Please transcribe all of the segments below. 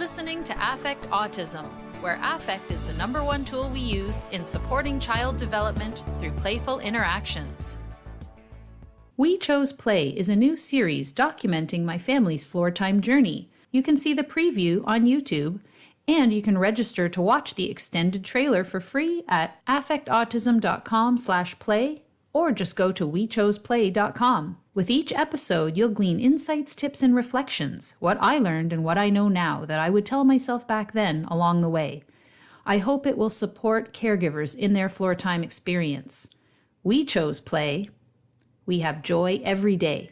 listening to Affect Autism, where affect is the #1 tool we use in supporting child development through playful interactions. We Chose Play is a new series documenting my family's Floortime journey. You can see the preview on YouTube, and you can register to watch the extended trailer for free at affectautism.com/play, or just go to wechoseplay.com. With each episode, you'll glean insights, tips, and reflections, what I learned and what I know now that I would tell myself back then along the way. I hope it will support caregivers in their Floortime experience. We chose play. We have joy every day.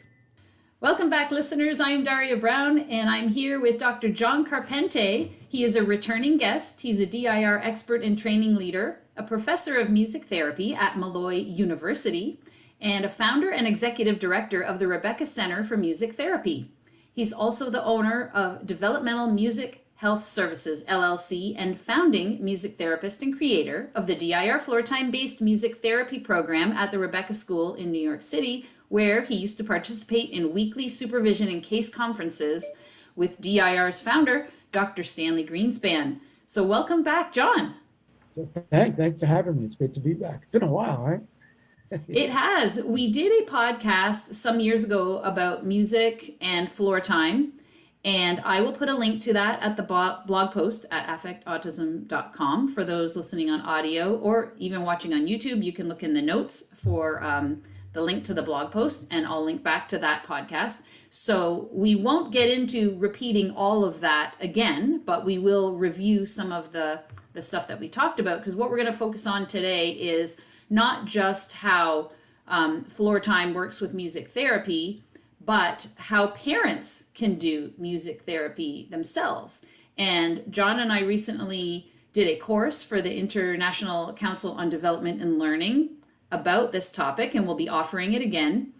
Welcome back, listeners. I'm Daria Brown, and I'm here with Dr. John Carpente. He is a returning guest. He's a DIR expert and training leader, a professor of music therapy at Malloy University, and a founder and executive director of the Rebecca Center for Music Therapy. He's also the owner of Developmental Music Health Services, LLC, and founding music therapist and creator of the DIR Floortime-based music therapy program at the Rebecca School in New York City, where he used to participate in weekly supervision and case conferences with DIR's founder, Dr. Stanley Greenspan. So welcome back, John. Thanks for having me. It's great to be back. It's been a while, right? It has. We did a podcast some years ago about music and Floortime, and I will put a link to that at the blog post at affectautism.com for those listening on audio or even watching on YouTube. You can look in the notes for the link to the blog post, and I'll link back to that podcast. So we won't get into repeating all of that again, but we will review some of the stuff that we talked about, because what we're going to focus on today is not just how Floortime works with music therapy, but how parents can do music therapy themselves. And John and I recently did a course for the International Council on Development and Learning about this topic, and we'll be offering it again.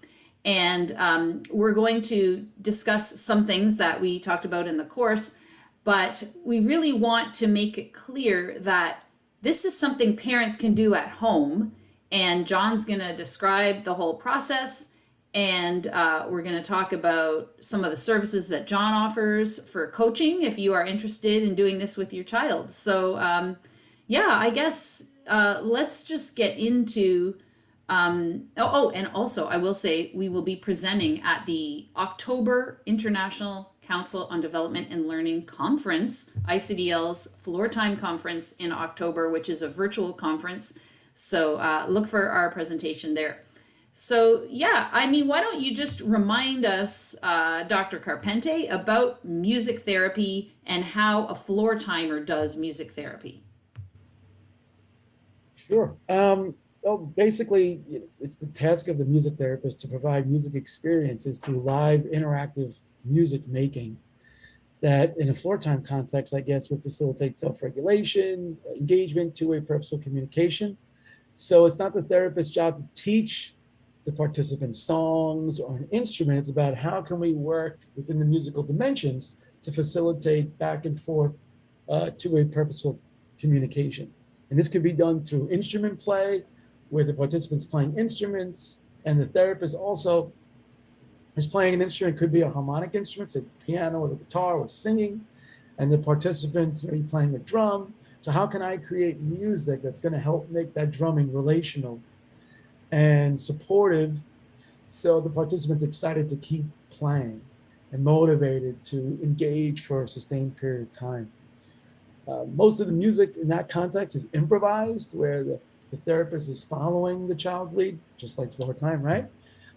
And we're going to discuss some things that we talked about in the course, but we really want to make it clear that this is something parents can do at home, and John's going to describe the whole process, and we're going to talk about some of the services that John offers for coaching if you are interested in doing this with your child. So I guess let's just get into, and also I will say we will be presenting at the October International Council on Development and Learning Conference, ICDL's Floortime Conference in October, which is a virtual conference. So look for our presentation there. So why don't you just remind us, Dr. Carpente, about music therapy and how a Floortimer does music therapy? Sure. Basically, it's the task of the music therapist to provide music experiences through live interactive music making that in a Floortime context, I guess, would facilitate self-regulation, engagement, two-way purposeful communication. So it's not the therapist's job to teach the participants songs or an instrument. It's about how can we work within the musical dimensions to facilitate back and forth two-way purposeful communication. And this can be done through instrument play, where the participants playing instruments, and the therapist also is playing an instrument. Could be a harmonic instrument, say piano or the guitar or singing, and the participants may be playing a drum. So how can I create music that's going to help make that drumming relational and supportive, so the participants excited to keep playing and motivated to engage for a sustained period of time. Most of the music in that context is improvised, where the therapist is following the child's lead, just like Floortime, right?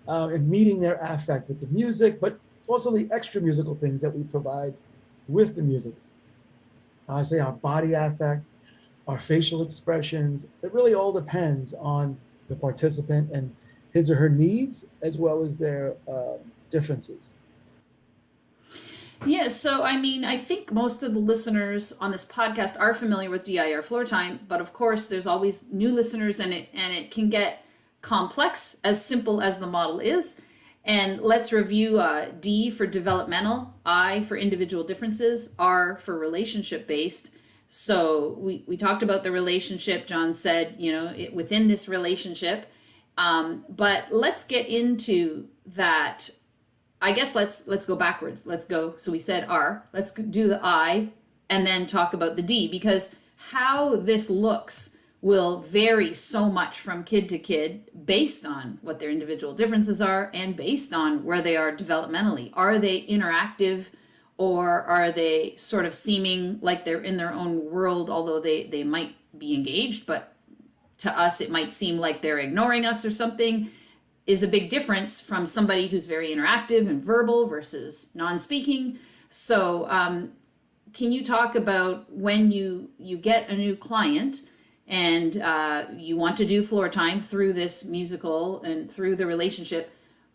And meeting their affect with the music, but also the extra musical things that we provide with the music. I say our body affect, our facial expressions. It really all depends on the participant and his or her needs, as well as their differences. Yeah, so I think most of the listeners on this podcast are familiar with DIR Floortime, but of course there's always new listeners, and it can get complex, as simple as the model is. And let's review D for developmental, I for individual differences, R for relationship based. So we talked about the relationship. John said, within this relationship, but let's get into that. I guess let's go backwards. Let's go. So we said R. Let's do the I and then talk about the D, because how this looks will vary so much from kid to kid based on what their individual differences are and based on where they are developmentally. Are they interactive, or are they sort of seeming like they're in their own world, although they might be engaged, but to us it might seem like they're ignoring us or something, is a big difference from somebody who's very interactive and verbal versus non-speaking. So can you talk about when you get a new client and you want to do floor time through this musical and through the relationship,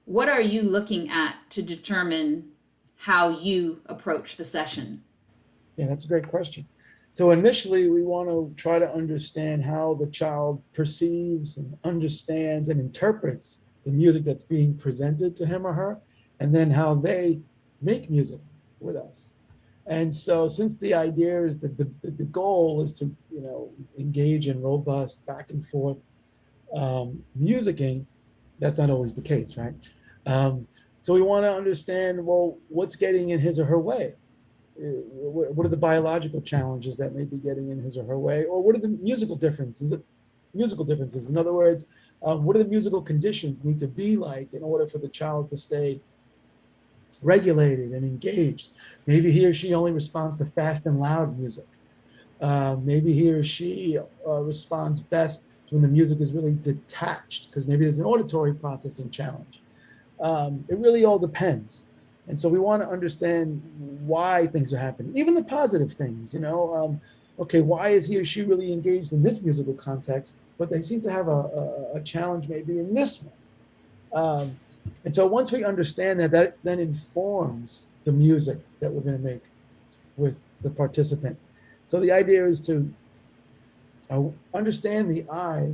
what are you looking at to determine how you approach the session? Yeah, that's a great question. So initially, we want to try to understand how the child perceives and understands and interprets the music that's being presented to him or her, and then how they make music with us. And so, since the idea is that the goal is to, engage in robust back and forth musicking, that's not always the case, right? So we want to understand, well, what's getting in his or her way? What are the biological challenges that may be getting in his or her way, or what are the musical differences? In other words, what do the musical conditions need to be like in order for the child to stay regulated and engaged? Maybe he or she only responds to fast and loud music. Maybe he or she responds best when the music is really detached, because maybe there's an auditory processing challenge. It really all depends. And so we want to understand why things are happening, even the positive things, okay, why is he or she really engaged in this musical context, but they seem to have a challenge maybe in this one. And so once we understand that, that then informs the music that we're going to make with the participant. So the idea is to understand the I,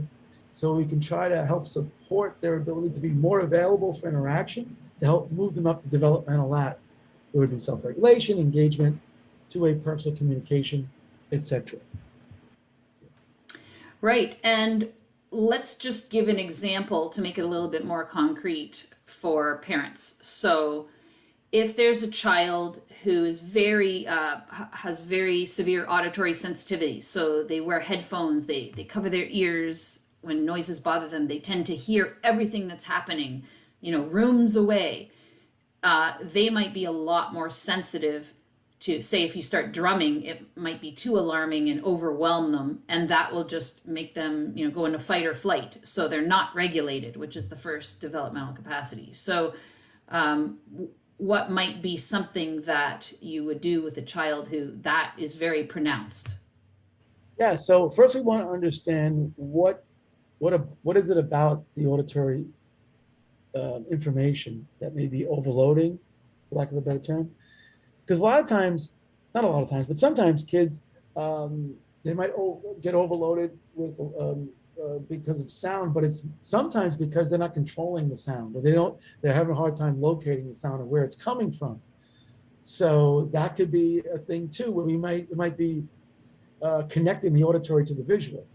so we can try to help support their ability to be more available for interaction, to help move them up the developmental ladder. It would be self-regulation, engagement, two-way personal communication, etc. Right. And let's just give an example to make it a little bit more concrete for parents. So if there's a child who is has very severe auditory sensitivity, so they wear headphones, they cover their ears when noises bother them, they tend to hear everything that's happening, rooms away. They might be a lot more sensitive to, say, if you start drumming, it might be too alarming and overwhelm them, and that will just make them, go into fight or flight. So they're not regulated, which is the first developmental capacity. So what might be something that you would do with a child who that is very pronounced? Yeah, so first we want to understand what is it about the auditory information that may be overloading, for lack of a better term. Because a lot of times, not a lot of times, but sometimes kids, they might get overloaded with because of sound, but it's sometimes because they're not controlling the sound, or they're having a hard time locating the sound and where it's coming from. So that could be a thing too, where it might be connecting the auditory to the visual.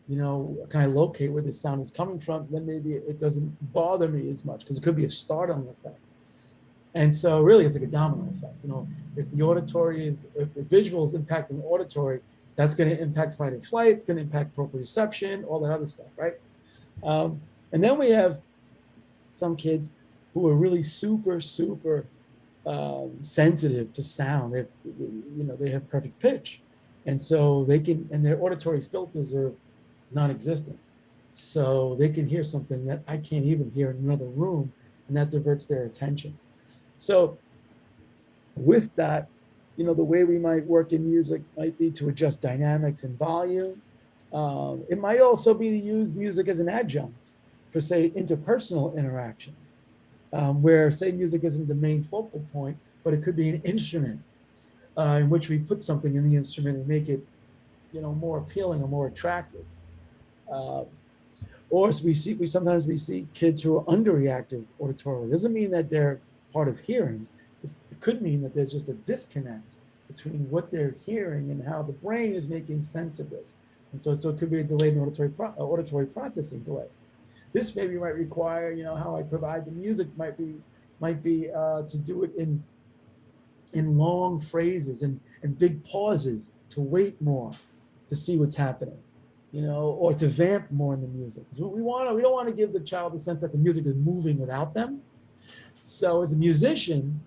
Kind of locate where the sound is coming from, then maybe it doesn't bother me as much, because it could be a startling effect. And so really it's like a domino effect. If the visual is impacting auditory, that's going to impact fight or flight, it's going to impact proprioception, all that other stuff, right? And then we have some kids who are really super sensitive to sound. They have perfect pitch. And so and their auditory filters are non-existent. So they can hear something that I can't even hear in another room, and that diverts their attention. So with that, the way we might work in music might be to adjust dynamics and volume. It might also be to use music as an adjunct for, say, interpersonal interaction, where, say, music isn't the main focal point, but it could be an instrument in which we put something in the instrument and make it, more appealing or more attractive. Or sometimes we see kids who are underreactive auditorily. It doesn't mean that they're hard of hearing. It could mean that there's just a disconnect between what they're hearing and how the brain is making sense of this. And so it could be a delayed auditory processing delay. This maybe might require, how I provide the music might be to do it in in long phrases and big pauses, to wait more, to see what's happening, or to vamp more in the music. We don't want to give the child the sense that the music is moving without them. So as a musician,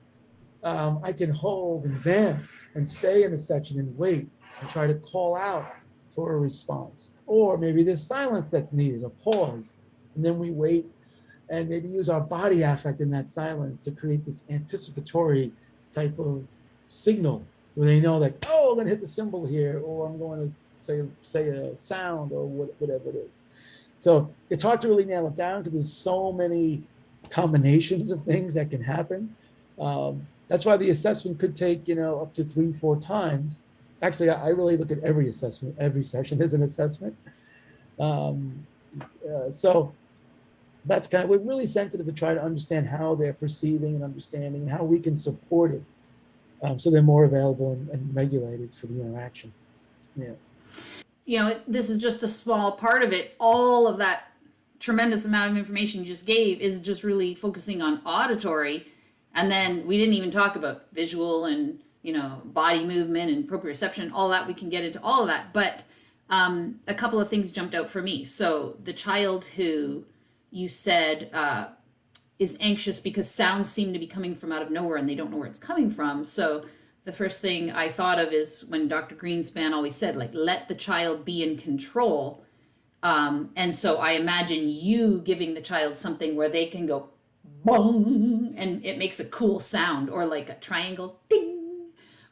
I can hold and vamp and stay in a section and wait and try to call out for a response. Or maybe there's silence that's needed, a pause, and then we wait and maybe use our body affect in that silence to create this anticipatory type of signal where they know that, oh, I'm going to hit the cymbal here, or I'm going to say a sound, or whatever it is. So it's hard to really nail it down because there's so many combinations of things that can happen. That's why the assessment could take, up to 3-4 times. Actually, I really look at every assessment, every session is an assessment. So that's we're really sensitive to try to understand how they're perceiving and understanding, how we can support it, so they're more available and regulated for the interaction. Yeah. This is just a small part of it. All of that tremendous amount of information you just gave is just really focusing on auditory. And then we didn't even talk about visual and, body movement and proprioception, all that. We can get into all of that. But a couple of things jumped out for me. So the child who you said is anxious because sounds seem to be coming from out of nowhere and they don't know where it's coming from. So the first thing I thought of is when Dr. Greenspan always said, let the child be in control. And so I imagine you giving the child something where they can go, bong, and it makes a cool sound, or like a triangle, ding,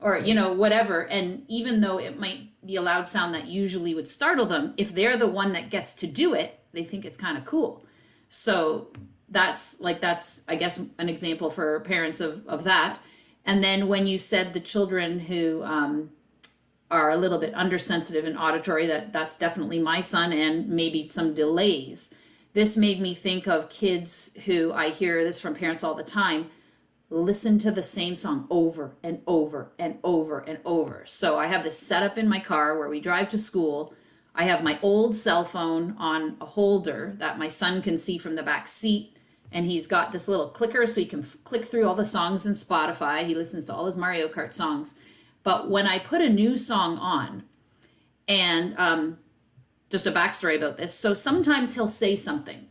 or, whatever. And even though it might be a loud sound that usually would startle them, if they're the one that gets to do it, they think it's kind of cool. So that's, I guess, an example for parents of that. And then when you said the children who are a little bit undersensitive and auditory, that's definitely my son, and maybe some delays. This made me think of kids who, I hear this from parents all the time, listen to the same song over and over and over and over. So I have this setup in my car where we drive to school. I have my old cell phone on a holder that my son can see from the back seat. And he's got this little clicker so he can click through all the songs in Spotify. He listens to all his Mario Kart songs. But when I put a new song on, and just a backstory about this, so sometimes he'll say something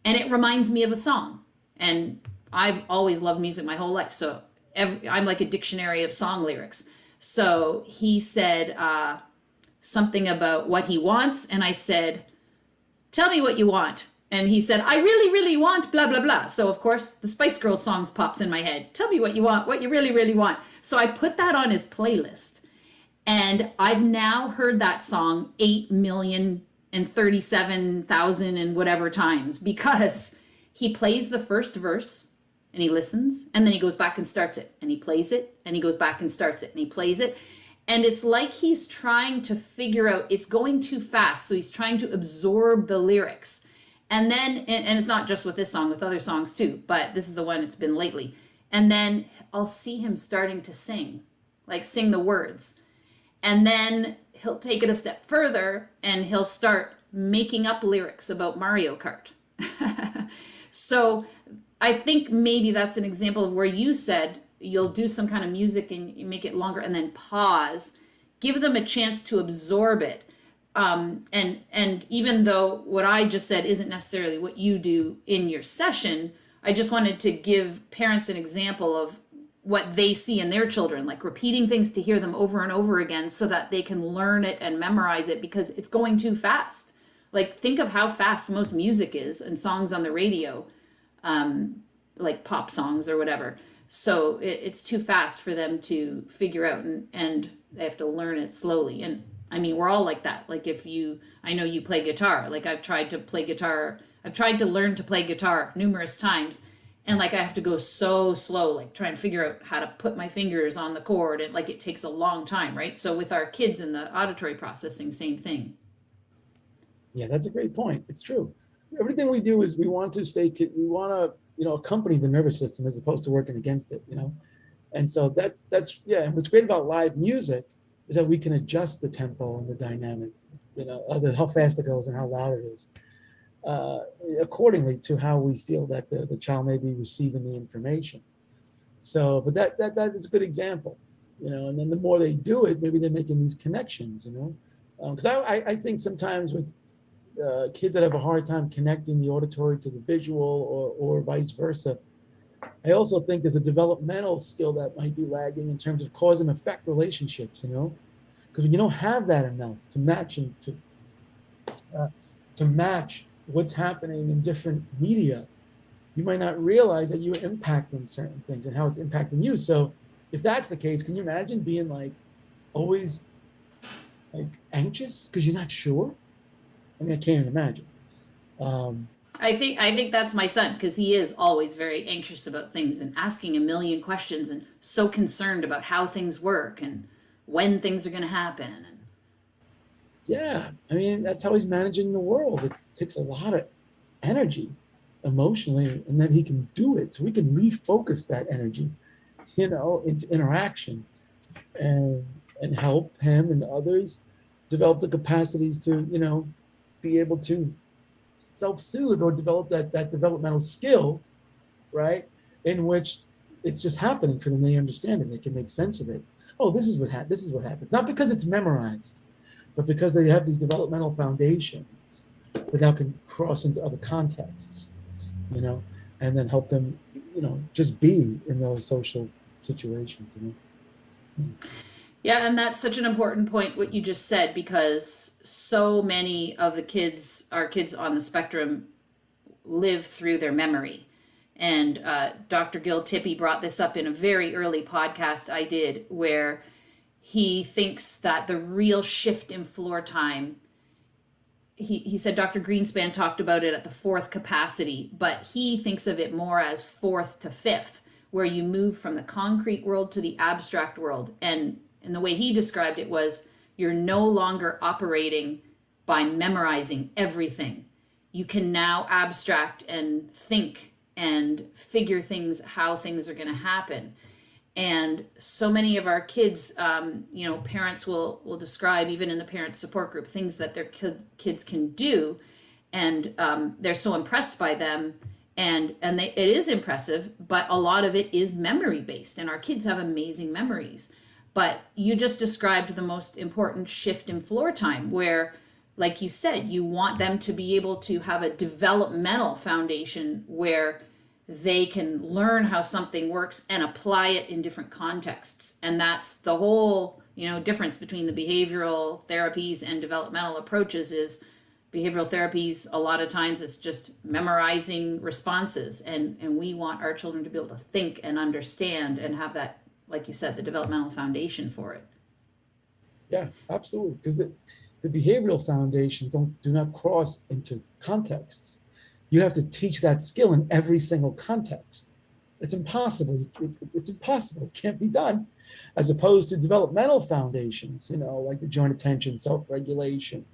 and it reminds me of a song. And I've always loved music my whole life. So I'm like a dictionary of song lyrics. So he said something about what he wants. And I said, tell me what you want. And he said, I really, really want blah, blah, blah. So, of course, the Spice Girls songs pops in my head. Tell me what you want, what you really, really want. So I put that on his playlist. And I've now heard that song 8,037,000 and whatever times, because he plays the first verse and he listens, and then he goes back and starts it, and he plays it, and he goes back and starts it, and he plays it. And it's like he's trying to figure out, it's going too fast. So he's trying to absorb the lyrics. And then, and it's not just with this song, with other songs too, but this is the one it's been lately. And then I'll see him starting to sing the words. And then he'll take it a step further and he'll start making up lyrics about Mario Kart. So I think maybe that's an example of where you said you'll do some kind of music and you make it longer and then pause, give them a chance to absorb it. And even though what I just said isn't necessarily what you do in your session, I just wanted to give parents an example of what they see in their children, like repeating things to hear them over and over again so that they can learn it and memorize it, because it's going too fast. Like, think of how fast most music is and songs on the radio, like pop songs or whatever. So it's too fast for them to figure out, and they have to learn it slowly. And I mean, we're all like that. Like, I know you play guitar. Like, I've tried to play guitar. I've tried to learn to play guitar numerous times. And like, I have to go so slow, like try and figure out how to put my fingers on the chord. And like, it takes a long time, right? So with our kids in the auditory processing, same thing. Yeah, that's a great point. It's true. Everything we do is we want to accompany the nervous system as opposed to working against it, And so that's, yeah. And what's great about live music is that we can adjust the tempo and the dynamic, how fast it goes and how loud it is, accordingly to how we feel that the child may be receiving the information. So, but that is a good example, and then the more they do it, maybe they're making these connections, because I think sometimes with kids that have a hard time connecting the auditory to the visual, or vice versa, I also think there's a developmental skill that might be lagging in terms of cause and effect relationships, because when you don't have that enough to match uh, to match what's happening in different media, you might not realize that you're impacting certain things and how it's impacting you. So if that's the case, can you imagine being like always like anxious because you're not sure? I mean, I can't even imagine. Um, I think that's my son, because he is always very anxious about things and asking a million questions and so concerned about how things work and when things are going to happen. And yeah, I mean, that's how he's managing the world. It takes a lot of energy emotionally, and then he can do it. So we can refocus that energy, into interaction, and help him and others develop the capacities to, be able to self-soothe or develop that developmental skill, right? In which it's just happening for them. They understand it. They can make sense of it. Oh, this is what happens. Not because it's memorized, but because they have these developmental foundations that now can cross into other contexts, and then help them, just be in those social situations. yeah, and that's such an important point what you just said, because so many of our kids on the spectrum live through their memory. And Dr. Gil Tippy brought this up in a very early podcast I did, where he thinks that the real shift in floor time, he said Dr. Greenspan talked about it at the fourth capacity, but he thinks of it more as fourth to fifth, where you move from the concrete world to the abstract world. And the way he described it was, you're no longer operating by memorizing everything. You can now abstract and think and figure how things are going to happen. And so many of our kids, parents will describe, even in the parent support group, things that their kids can do, and they're so impressed by them, and it is impressive, but a lot of it is memory based, and our kids have amazing memories. But you just described the most important shift in floor time, where, like you said, you want them to be able to have a developmental foundation where they can learn how something works and apply it in different contexts. And that's the whole, difference between the behavioral therapies and developmental approaches. Is behavioral therapies, a lot of times it's just memorizing responses, and we want our children to be able to think and understand and have that, like you said, the developmental foundation for it. Yeah, absolutely. Because the behavioral foundations do not cross into contexts. You have to teach that skill in every single context. It's impossible. It's impossible. It can't be done. As opposed to developmental foundations, like the joint attention, self-regulation.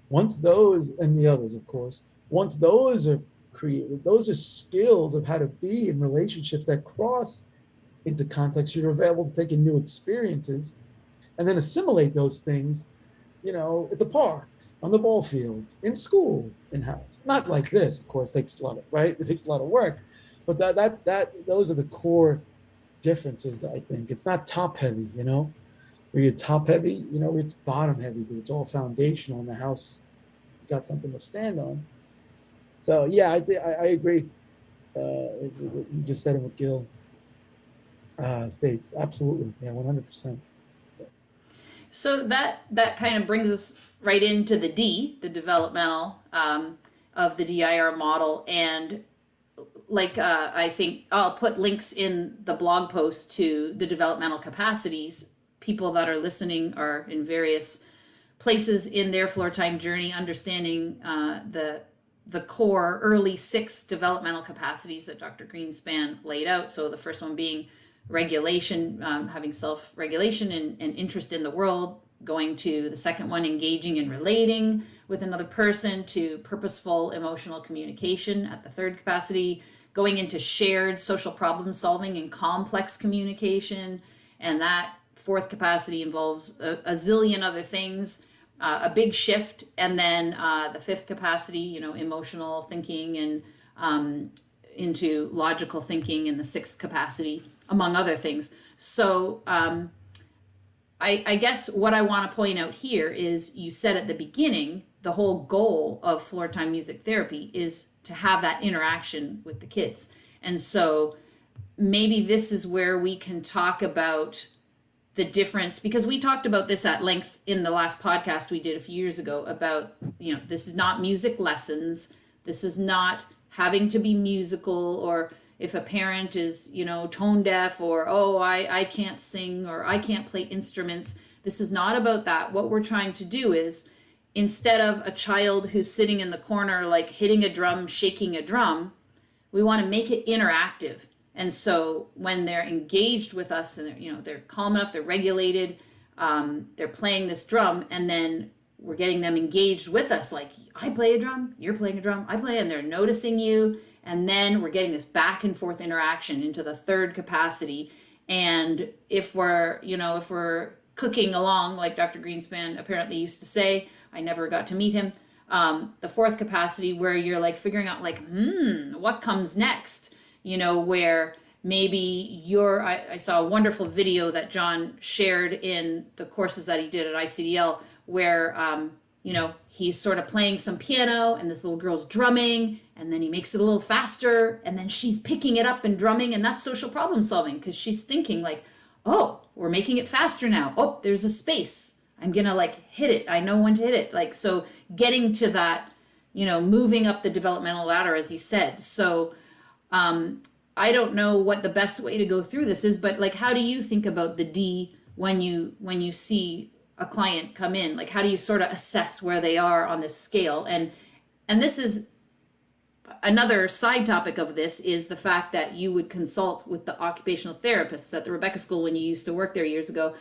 Once those, and the others, of course, once those are created, those are skills of how to be in relationships that cross into context. You're available to take in new experiences and then assimilate those things, at the park, on the ball field, in school, in house. Not like this, of course, takes a lot of, right? It takes a lot of work, but those are the core differences, I think. It's not top heavy, where you're top heavy, it's bottom heavy, because it's all foundational and the house has got something to stand on. So yeah, I agree. What you just said, what Gil states, absolutely, yeah, 100%. So that kind of brings us right into the developmental, of the DIR model. And I think I'll put links in the blog post to the developmental capacities. People that are listening are in various places in their floor time journey, understanding the core early 6 developmental capacities that Dr. Greenspan laid out. So the first one being regulation, having self-regulation and interest in the world, going to the second one, engaging and relating with another person, to purposeful emotional communication at the third capacity, going into shared social problem solving and complex communication. And that fourth capacity involves a zillion other things, a big shift. And then the fifth capacity, emotional thinking and into logical thinking in the sixth capacity. among other things. So I guess what I want to point out here is you said at the beginning, the whole goal of Floortime music therapy is to have that interaction with the kids. And so maybe this is where we can talk about the difference, because we talked about this at length in the last podcast we did a few years ago about, this is not music lessons. This is not having to be musical, or if a parent is, tone deaf, or, oh, I can't sing, or I can't play instruments. This is not about that. What we're trying to do is, instead of a child who's sitting in the corner, like hitting a drum, shaking a drum, we want to make it interactive. And so when they're engaged with us and they're calm enough, they're regulated, they're playing this drum, and then we're getting them engaged with us. Like, I play a drum, you're playing a drum, I play, and they're noticing you. And then we're getting this back and forth interaction into the third capacity. And if we're cooking along, like Dr. Greenspan apparently used to say, I never got to meet him, the fourth capacity, where you're like figuring out like, what comes next? Where maybe I saw a wonderful video that John shared in the courses that he did at ICDL, where, he's sort of playing some piano and this little girl's drumming, and then he makes it a little faster, and then she's picking it up and drumming, and that's social problem solving, because she's thinking like, oh, we're making it faster now. Oh, there's a space. I'm gonna like hit it. I know when to hit it. Like, so getting to that, moving up the developmental ladder, as you said. So I don't know what the best way to go through this is, but like, how do you think about the D when you see a client come in? Like, how do you sort of assess where they are on this scale? And this is another side topic of this, is the fact that you would consult with the occupational therapists at the Rebecca School when you used to work there years ago.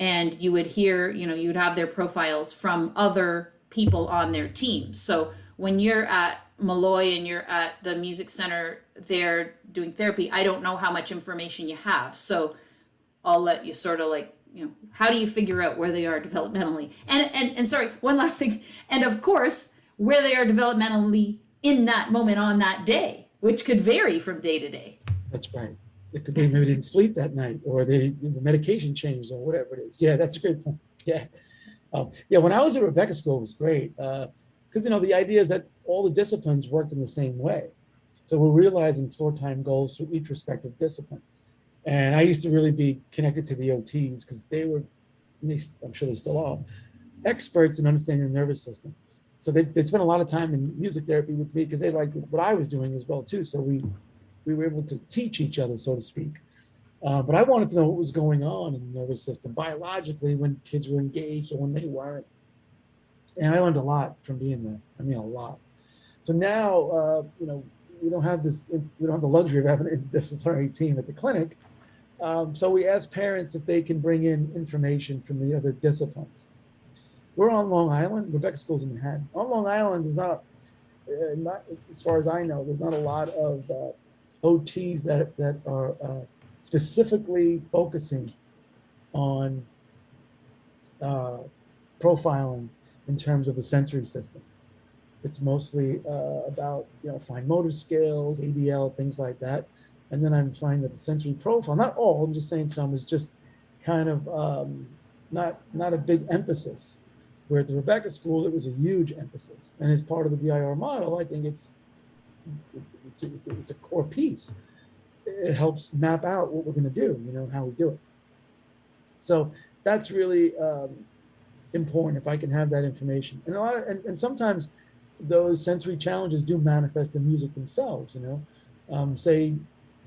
And you would hear, you would have their profiles from other people on their team. So when you're at Malloy and you're at the music center there doing therapy, I don't know how much information you have. So I'll let you sort of like, how do you figure out where they are developmentally? And sorry, one last thing. And of course, where they are developmentally in that moment on that day, which could vary from day to day. That's right. It could be maybe they didn't sleep that night, or the medication changed, or whatever it is. Yeah, that's a great point. Yeah. When I was at Rebecca School, it was great. Because, the idea is that all the disciplines worked in the same way. So we're realizing floor time goals through each respective discipline. And I used to really be connected to the OTs, because they were, I'm sure they still are, experts in understanding the nervous system. So they spent a lot of time in music therapy with me, because they liked what I was doing as well too. So we were able to teach each other, so to speak. But I wanted to know what was going on in the nervous system biologically when kids were engaged or when they weren't. And I learned a lot from being there. I mean, a lot. So now, we don't have the luxury of having an interdisciplinary team at the clinic. So we ask parents if they can bring in information from the other disciplines. We're on Long Island. Rebecca School's in Manhattan. On Long Island, there's not, as far as I know, there's not a lot of OTs that are specifically focusing on profiling in terms of the sensory system. It's mostly about fine motor skills, ADL, things like that. And then I'm finding that the sensory profile, not all, I'm just saying some, is just kind of not a big emphasis. Where at the Rebecca School, it was a huge emphasis. And as part of the DIR model, I think it's a core piece. It helps map out what we're going to do, and how we do it. So that's really important if I can have that information. And and sometimes those sensory challenges do manifest in music themselves. Say,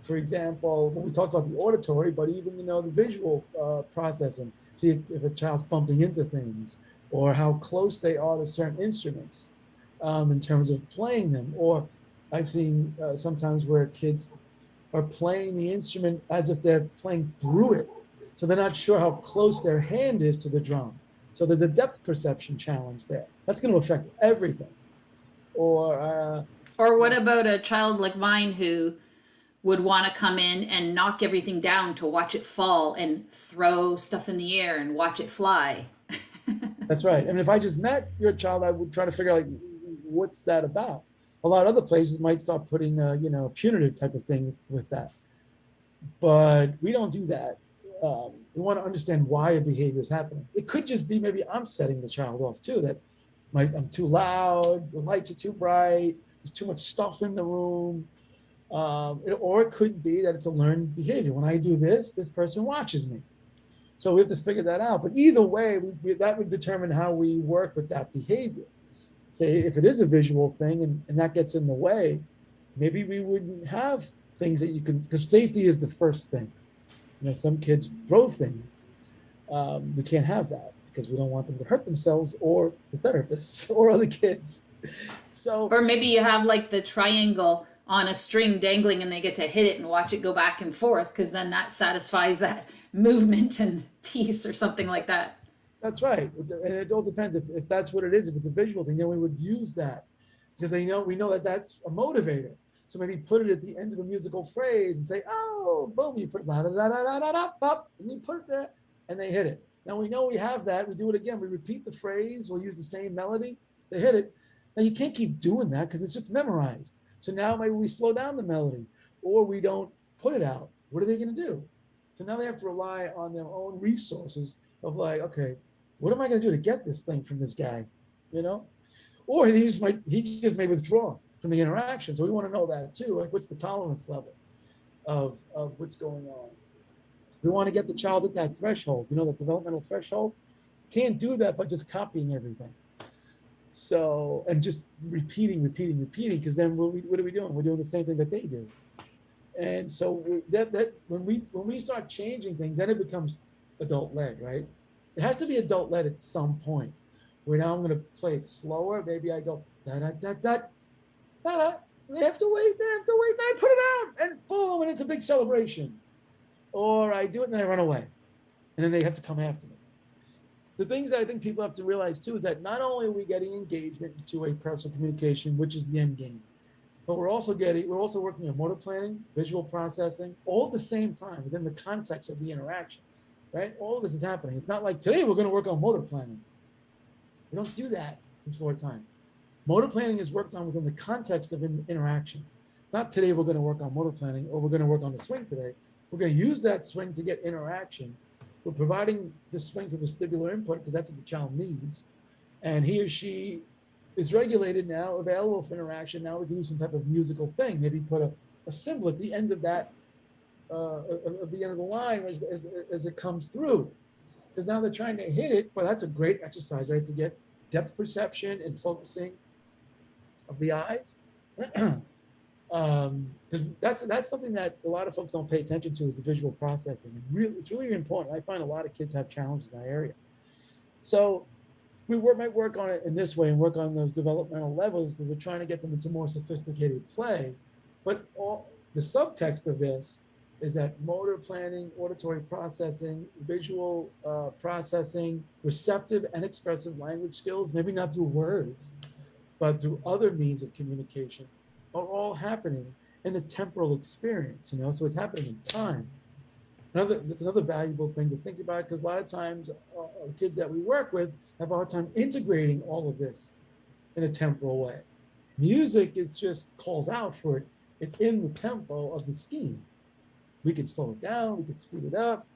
for example, when we talked about the auditory, but even the visual processing. See if a child's bumping into things, or how close they are to certain instruments in terms of playing them. Or I've seen sometimes where kids are playing the instrument as if they're playing through it. So they're not sure how close their hand is to the drum. So there's a depth perception challenge there. That's going to affect everything. Or what about a child like mine who would want to come in and knock everything down to watch it fall and throw stuff in the air and watch it fly? That's right. I mean, if I just met your child, I would try to figure out, what's that about? A lot of other places might start putting a punitive type of thing with that. But we don't do that. We want to understand why a behavior is happening. It could just be maybe I'm setting the child off too, that I'm too loud, the lights are too bright, there's too much stuff in the room. Or it could be that it's a learned behavior. When I do this, this person watches me. So we have to figure that out. But either way, that would determine how we work with that behavior. Say if it is a visual thing and that gets in the way, maybe we wouldn't have things that you can, because safety is the first thing. Some kids throw things. We can't have that because we don't want them to hurt themselves or the therapists or other kids. So, Or maybe you have like the triangle on a string dangling and they get to hit it and watch it go back and forth, because then that satisfies that movement and peace or something like that. that's right. And it all depends if that's what it is. If it's a visual thing, then we would use that because we know that that's a motivator. So maybe put it at the end of a musical phrase and say, oh, boom, you put la da da da da da da, and you put it there, and they hit it. Now we know we have that. We do it again. We repeat the phrase. We'll use the same melody. They hit it. Now you can't keep doing that because it's just memorized. So now maybe we slow down the melody, or we don't put it out. What are they going to do? So now they have to rely on their own resources of like, okay, what am I going to do to get this thing from this guy? Or he just may withdraw from the interaction. So we want to know that too. Like, what's the tolerance level of what's going on? We want to get the child at that threshold, that developmental threshold. Can't do that by just copying everything. So, and just repeating, because then what are we doing? We're doing the same thing that they do. And so that when we start changing things, then it becomes adult led, right? It has to be adult led at some point. Where now I'm going to play it slower. Maybe I go da da da da da da. They have to wait. Then I put it out, and boom, and it's a big celebration. Or I do it and then I run away, and then they have to come after me. The things that I think people have to realize too is that not only are we getting engagement into two-way personal communication, which is the end game, but we're also working on motor planning, visual processing, all at the same time within the context of the interaction, right? All of this is happening. It's not like today we're going to work on motor planning. We don't do that in Floortime. Motor planning is worked on within the context of interaction. It's not today we're going to work on motor planning, or we're going to work on the swing today. We're going to use that swing to get interaction. We're providing the swing for vestibular input because that's what the child needs. And he or she is regulated now, available for interaction. Now we can do some type of musical thing. Maybe put a symbol at the end of that, of the end of the line as it comes through. Because now they're trying to hit it. Well, that's a great exercise, right? To get depth perception and focusing of the eyes. Because that's something that a lot of folks don't pay attention to, is the visual processing. And it's really important. I find a lot of kids have challenges in that area. So we might work on it in this way and work on those developmental levels because we're trying to get them into more sophisticated play. But the subtext of this is that motor planning, auditory processing, visual processing, receptive and expressive language skills, maybe not through words, but through other means of communication, are all happening in the temporal experience, so it's happening in time. That's another valuable thing to think about, because a lot of times kids that we work with have a hard time integrating all of this in a temporal way. Music is just calls out for it. It's in the tempo of the scheme. We can slow it down, we can speed it up,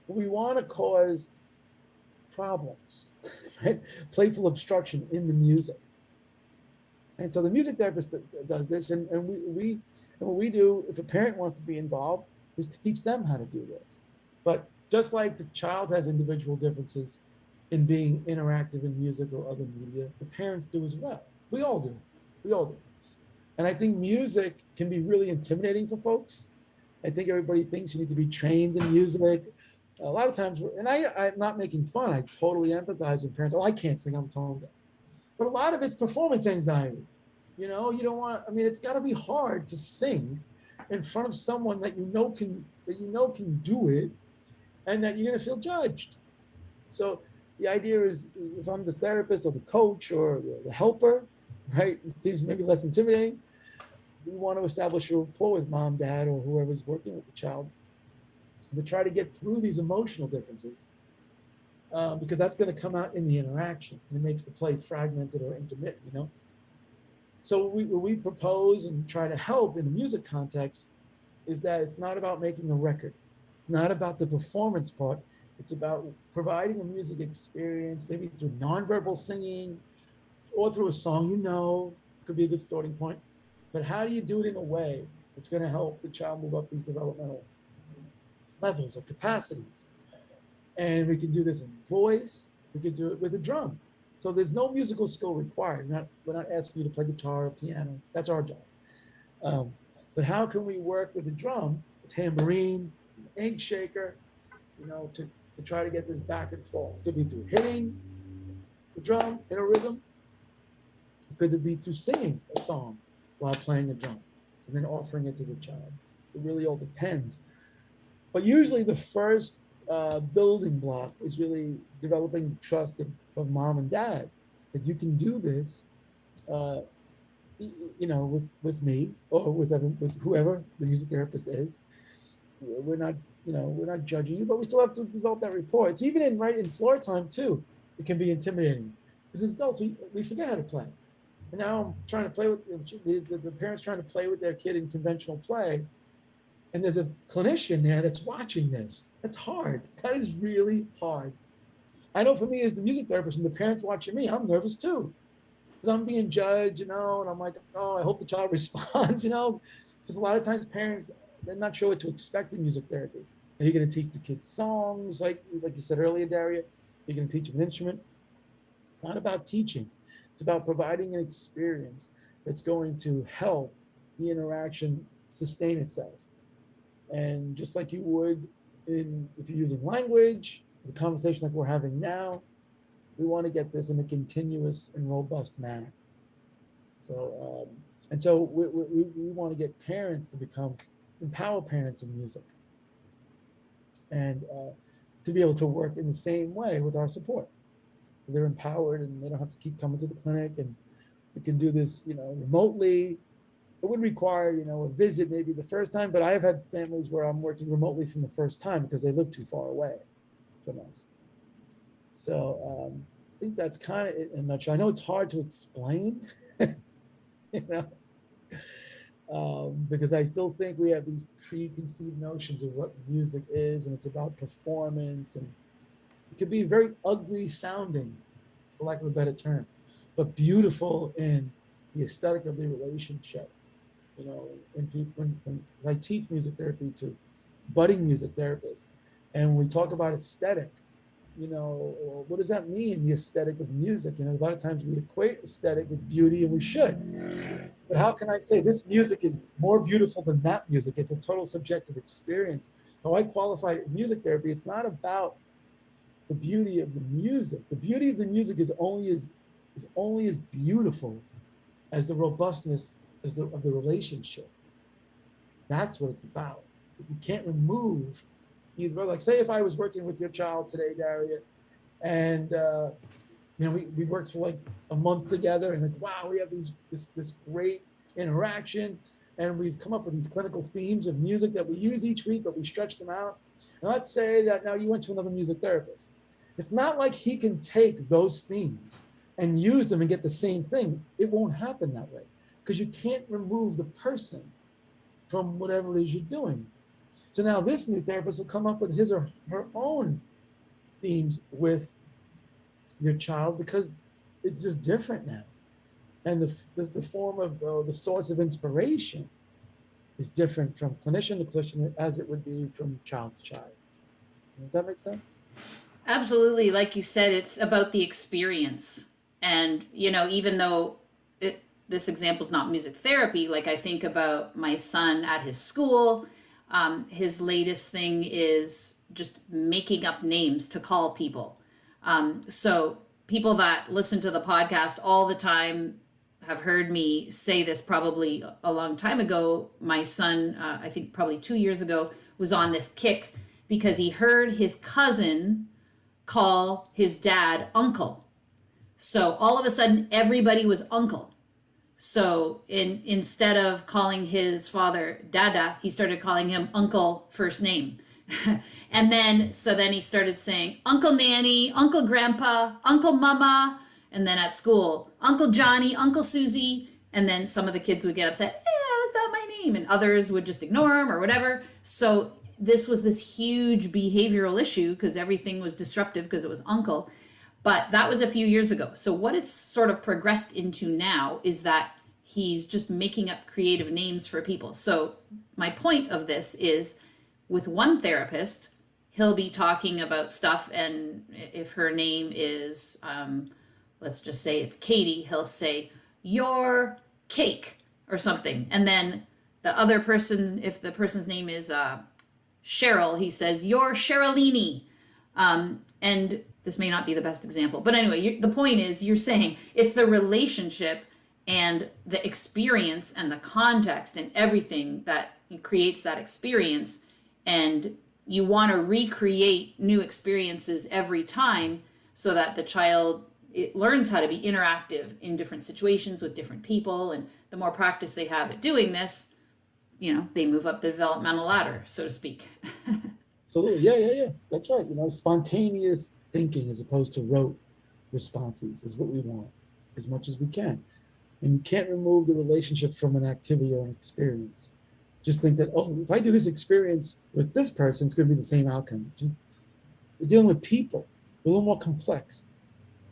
but we want to cause problems, right? Playful obstruction in the music. And so the music therapist does this, and what we do, if a parent wants to be involved, is to teach them how to do this. But just like the child has individual differences in being interactive in music or other media, the parents do as well. We all do. And I think music can be really intimidating for folks. I think everybody thinks you need to be trained in music. A lot of times, and I'm not making fun, I totally empathize with parents. Oh, I can't sing, I'm tone deaf. But a lot of it's performance anxiety. You don't want, it's got to be hard to sing in front of someone that you know can do it, and that you're going to feel judged. So the idea is, if I'm the therapist or the coach or the helper, right, it seems maybe less intimidating. We want to establish a rapport with mom, dad, or whoever's working with the child to try to get through these emotional differences. Because that's going to come out in the interaction, and it makes the play fragmented or intermittent. So we propose and try to help in the music context is that it's not about making a record. It's not about the performance part. It's about providing a music experience, maybe through nonverbal singing or through a song, could be a good starting point. But how do you do it in a way that's going to help the child move up these developmental levels or capacities? And we can do this in voice. We could do it with a drum. So there's no musical skill required. We're not asking you to play guitar or piano. That's our job. But how can we work with the drum, the tambourine, the egg shaker, to try to get this back and forth? It could be through hitting the drum in a rhythm. It could be through singing a song while playing the drum and then offering it to the child. It really all depends. But usually the first building block is really developing the trust of mom and dad that you can do this, with me or with whoever the music therapist is. We're not judging you, but we still have to develop that rapport. It's even in Floortime too. It can be intimidating because as adults we forget how to play. And now I'm trying to play with the parents trying to play with their kid in conventional play. And there's a clinician there that's watching this. That's hard. That is really hard. I know for me as the music therapist and the parents watching me, I'm nervous too. Because I'm being judged, and I'm like, oh, I hope the child responds, because a lot of times parents, they're not sure what to expect in music therapy. Are you going to teach the kids songs, like you said earlier, Daria? You're going to teach them an instrument? It's not about teaching. It's about providing an experience that's going to help the interaction sustain itself. And just like you would if you're using language, the conversation like we're having now, we want to get this in a continuous and robust manner. So, we want to get parents to empower parents in music and to be able to work in the same way with our support. They're empowered and they don't have to keep coming to the clinic, and we can do this, remotely. It would require, a visit maybe the first time, but I have had families where I'm working remotely from the first time because they live too far away from us. So I think that's kind of it in a nutshell. I know it's hard to explain, because I still think we have these preconceived notions of what music is, and it's about performance, and it could be very ugly sounding, for lack of a better term, but beautiful in the aesthetic of the relationship. When I teach music therapy to budding music therapists, and we talk about aesthetic, what does that mean, the aesthetic of music? A lot of times we equate aesthetic with beauty, and we should. But how can I say this music is more beautiful than that music? It's a total subjective experience. How I qualify it in music therapy, it's not about the beauty of the music. The beauty of the music is only as beautiful as the robustness of the relationship. That's what it's about. You can't remove either. Like, say if I was working with your child today, Daria, and we worked for like a month together, and like, wow, we have this great interaction, and we've come up with these clinical themes of music that we use each week, but we stretch them out. And let's say that now you went to another music therapist. It's not like he can take those themes and use them and get the same thing. It won't happen that way, because you can't remove the person from whatever it is you're doing. So now this new therapist will come up with his or her own themes with your child, because it's just different now. And the form of the source of inspiration is different from clinician to clinician as it would be from child to child. Does that make sense? Absolutely. Like you said, it's about the experience. And, even though this example is not music therapy, like I think about my son at his school, his latest thing is just making up names to call people. So people that listen to the podcast all the time have heard me say this probably a long time ago. My son, I think probably 2 years ago, was on this kick because he heard his cousin call his dad uncle. So all of a sudden, everybody was uncle. So instead of calling his father Dada, he started calling him Uncle first name. And then he started saying Uncle Nanny, Uncle Grandpa, Uncle Mama. And then at school, Uncle Johnny, Uncle Susie. And then some of the kids would get upset. Yeah, that's not my name, and others would just ignore him or whatever. So this was this huge behavioral issue because everything was disruptive because it was uncle. But that was a few years ago. So what it's sort of progressed into now is that he's just making up creative names for people. So my point of this is, with one therapist, he'll be talking about stuff, and if her name is, let's just say it's Katie, he'll say, your cake or something. And then the other person, if the person's name is Cheryl, he says, your Cherylini. And this may not be the best example, but anyway, the point is, you're saying it's the relationship and the experience and the context and everything that creates that experience. And you want to recreate new experiences every time so that the child, it learns how to be interactive in different situations with different people. And the more practice they have at doing this, they move up the developmental ladder, so to speak. Absolutely. Yeah. That's right. Spontaneous thinking as opposed to rote responses is what we want as much as we can. And you can't remove the relationship from an activity or an experience. Just think that, if I do this experience with this person, it's going to be the same outcome. We're dealing with people, a little more complex.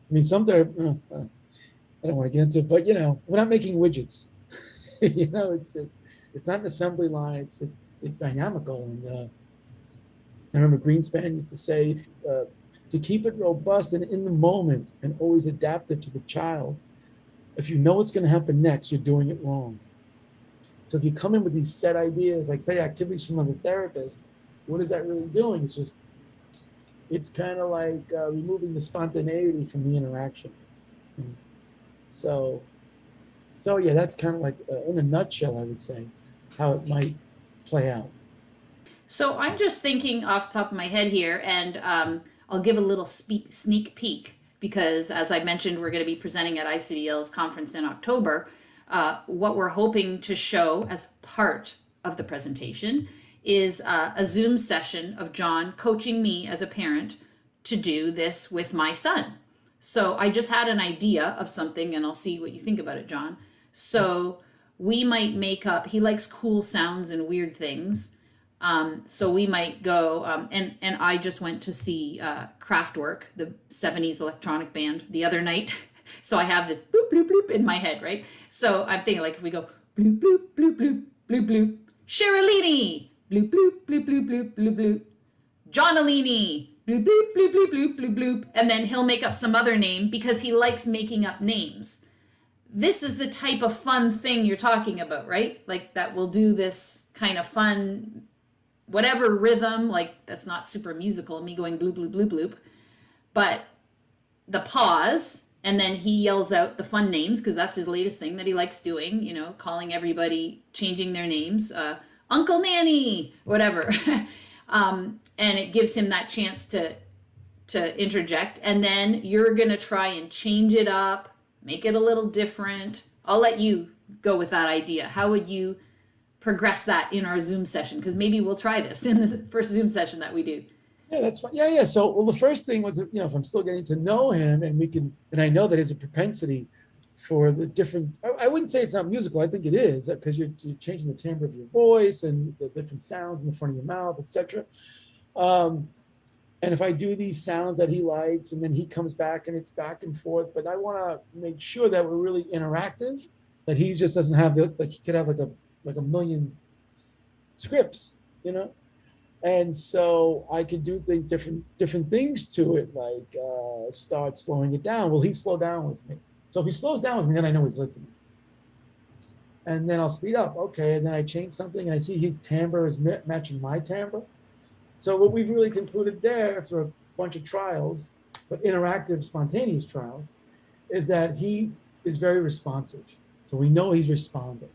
I mean, some I don't want to get into it, but we're not making widgets. It's not an assembly line. It's dynamical. And I remember Greenspan used to say, to keep it robust and in the moment and always adaptive to the child, if you know what's going to happen next, you're doing it wrong. So if you come in with these set ideas, like say activities from other therapists, what is that really doing? It's kind of like removing the spontaneity from the interaction. So yeah, that's kind of like, in a nutshell, I would say, how it might play out. So I'm just thinking off the top of my head here, and I'll give a little sneak peek, because as I mentioned, we're going to be presenting at ICDL's conference in October. What we're hoping to show as part of the presentation is a Zoom session of John coaching me as a parent to do this with my son. So I just had an idea of something, and I'll see what you think about it, John. So we might make up, he likes cool sounds and weird things. So we might go, and I just went to see Kraftwerk, the 70s electronic band, the other night. So I have this bloop, bloop, bloop in my head, right? So I'm thinking, like, if we go bloop, bloop, bloop, bloop, bloop, bloop, Cherylini, bloop, bloop, bloop, bloop, bloop, bloop, bloop, Johnalini, bloop, bloop, bloop, bloop, bloop, bloop, bloop, and then he'll make up some other name because he likes making up names. This is the type of fun thing you're talking about, right? Like, that will do this kind of fun, whatever rhythm, like, that's not super musical, me going bloop, bloop, bloop, bloop, but the pause, and then he yells out the fun names, because that's his latest thing that he likes doing, calling everybody, changing their names, Uncle Nanny, whatever. And it gives him that chance to interject. And then you're going to try and change it up, make it a little different. I'll let you go with that idea. How would you progress that in our Zoom session? Because maybe we'll try this in the first Zoom session that we do. Yeah, that's fine. Yeah. So, well, the first thing was, if I'm still getting to know him, and I know that there's a propensity for the different, I wouldn't say it's not musical. I think it is, because you're changing the timbre of your voice and the different sounds in the front of your mouth, etc. And if I do these sounds that he likes, and then he comes back and it's back and forth, but I want to make sure that we're really interactive, that he just doesn't have like he could have like a million scripts, And so I could do different things to it, like start slowing it down. Will he slow down with me? So if he slows down with me, then I know he's listening. And then I'll speed up. Okay, and then I change something, and I see his timbre is matching my timbre. So what we've really concluded there, after a bunch of trials, but interactive, spontaneous trials, is that he is very responsive. So we know he's responding.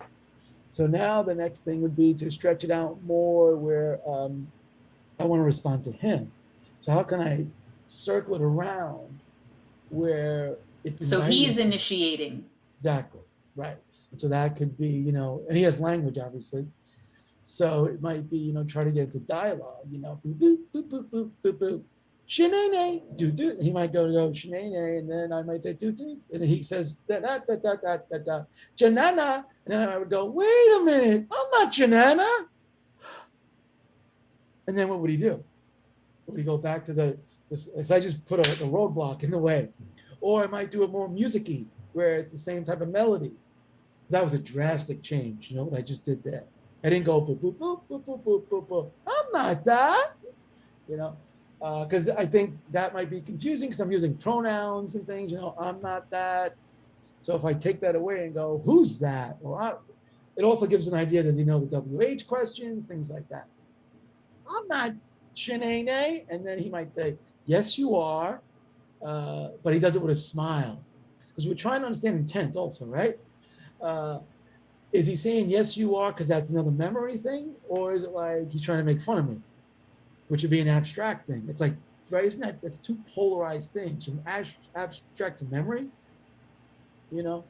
So now the next thing would be to stretch it out more, where I want to respond to him. So how can I circle it around where it's so he's initiating? Exactly, right. And so that could be, and he has language, obviously. So it might be, try to get into dialogue, boop, boop, boop, boop, boop, boop, boop, Shenane, do do. He might go shenane, and then I might say do do, and then he says da da da da da da da janana, and then I would go, wait a minute, I'm not janana. And then what would he do? Would he go back to this? I just put a roadblock in the way, or I might do it more musicy, where it's the same type of melody. That was a drastic change. You know what I just did there? I didn't go boop boop boop boop boop boop boop boop. I'm not that. You know, because I think that might be confusing because I'm using pronouns and things. You know, I'm not that. So if I take that away and go, who's that? It also gives an idea. Does he know the WH questions, things like that? I'm not Shanae, and then he might say, yes, you are, but he does it with a smile because we're trying to understand intent also, right? Is he saying yes, you are because that's another memory thing, or is it like he's trying to make fun of me, which would be an abstract thing? It's like, right? Isn't that's two polarized things from abstract to memory? You know.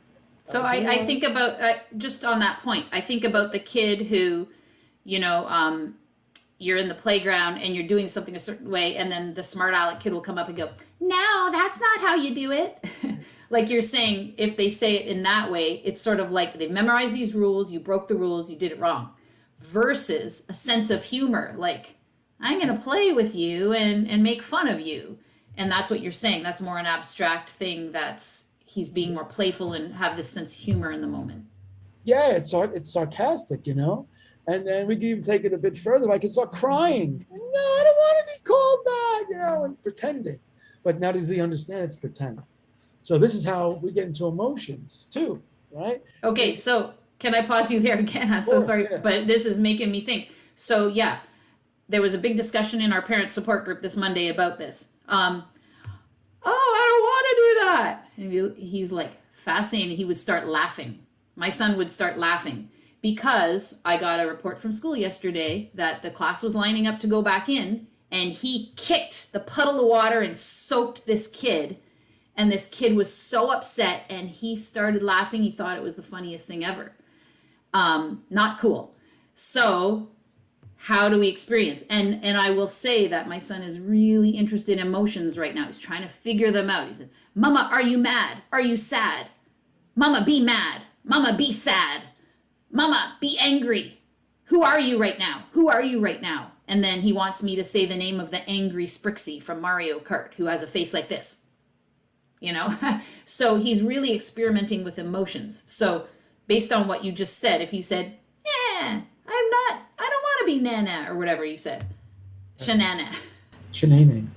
So I think about just on that point. I think about the kid who, you know, you're in the playground and you're doing something a certain way, and then the smart aleck kid will come up and go, no, that's not how you do it. Like you're saying, if they say it in that way, it's sort of like they've memorized these rules, you broke the rules, you did it wrong. Versus a sense of humor, like, I'm going to play with you and make fun of you. And that's what you're saying. That's more an abstract thing. He's being more playful and have this sense of humor in the moment. Yeah, it's sarcastic, you know. And then we can even take it a bit further. I can start crying. No, I don't want to be called that, you know, and pretending. But now does he understand it's pretend? So this is how we get into emotions too, right? Okay, so can I pause you there again? I'm so sorry, but this is making me think. So yeah, there was a big discussion in our parent support group this Monday about this. Oh, I don't want to do that. And he's like fascinated. He would start laughing. My son would start laughing because I got a report from school yesterday that the class was lining up to go back in, and he kicked the puddle of water and soaked this kid. And this kid was so upset, and he started laughing. He thought it was the funniest thing ever. Not cool. So how do we experience? And I will say that my son is really interested in emotions right now. He's trying to figure them out. He said, Mama, are you mad? Are you sad? Mama, be mad. Mama, be sad. Mama, be angry. Who are you right now? Who are you right now? And then he wants me to say the name of the angry Sprixie from Mario Kart, who has a face like this. You know, so he's really experimenting with emotions. So based on what you just said, if you said, I don't want to be Nana, or whatever you said, Shanana. Shanane.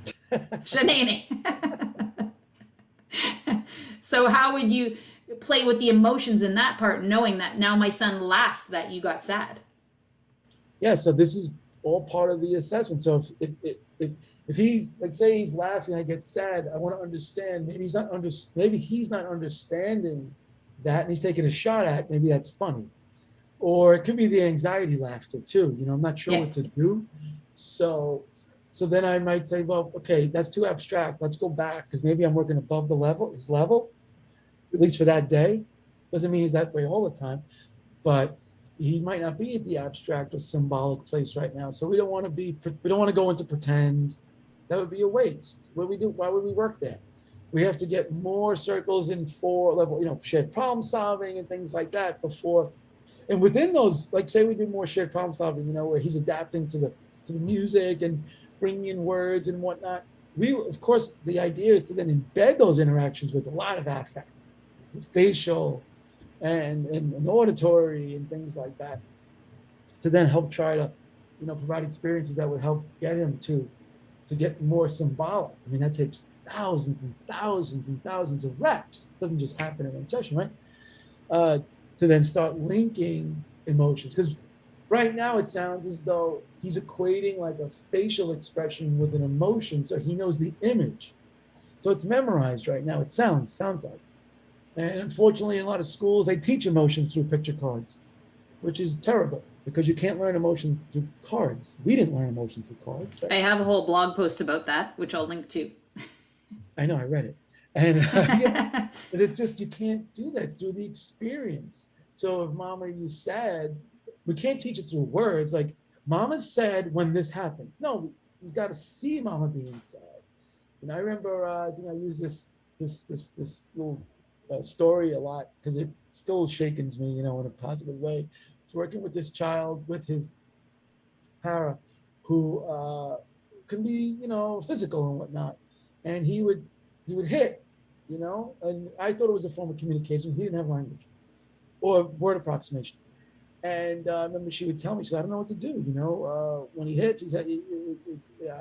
Shanane. So how would you play with the emotions in that part, knowing that now my son laughs that you got sad? Yeah, so this is all part of the assessment. So if he's, like, say he's laughing, I get sad, I want to understand, maybe he's not understanding that, and he's taking a shot at, maybe that's funny. Or it could be the anxiety laughter too, you know, I'm not sure what to do. So then I might say, well, okay, that's too abstract, let's go back, because maybe I'm working above his level, at least for that day. Doesn't mean he's that way all the time, but he might not be at the abstract or symbolic place right now. So we don't want to go into pretend. That would be a waste. Why would we work there? We have to get more circles in 4 level, you know, shared problem solving and things like that before. And within those, like, say we do more shared problem solving, you know, where he's adapting to the music and bringing in words and whatnot. Of course, the idea is to then embed those interactions with a lot of affect, with facial and auditory and things like that, to then help try to, you know, provide experiences that would help get him to get more symbolic. I mean, that takes thousands and thousands and thousands of reps. It doesn't just happen in one session, right? To then start linking emotions. Because right now it sounds as though he's equating like a facial expression with an emotion, so he knows the image. So it's memorized right now, it sounds like. And unfortunately, in a lot of schools, they teach emotions through picture cards, which is terrible because you can't learn emotion through cards. We didn't learn emotion through cards. I have a whole blog post about that, which I'll link to. I know, I read it. And yeah, but it's just, you can't do that. It's through the experience. So if Mama, you sad, we can't teach it through words. Like, Mama's sad when this happens. No, you've got to see Mama being sad. And I remember, I think I used this little story a lot because it still shakens me, in a positive way. I was working with this child with his para, who can be, physical and whatnot, and he would hit, and I thought it was a form of communication. He didn't have language or word approximations. And I remember she would tell me, she said, I don't know what to do. When he hits, he said,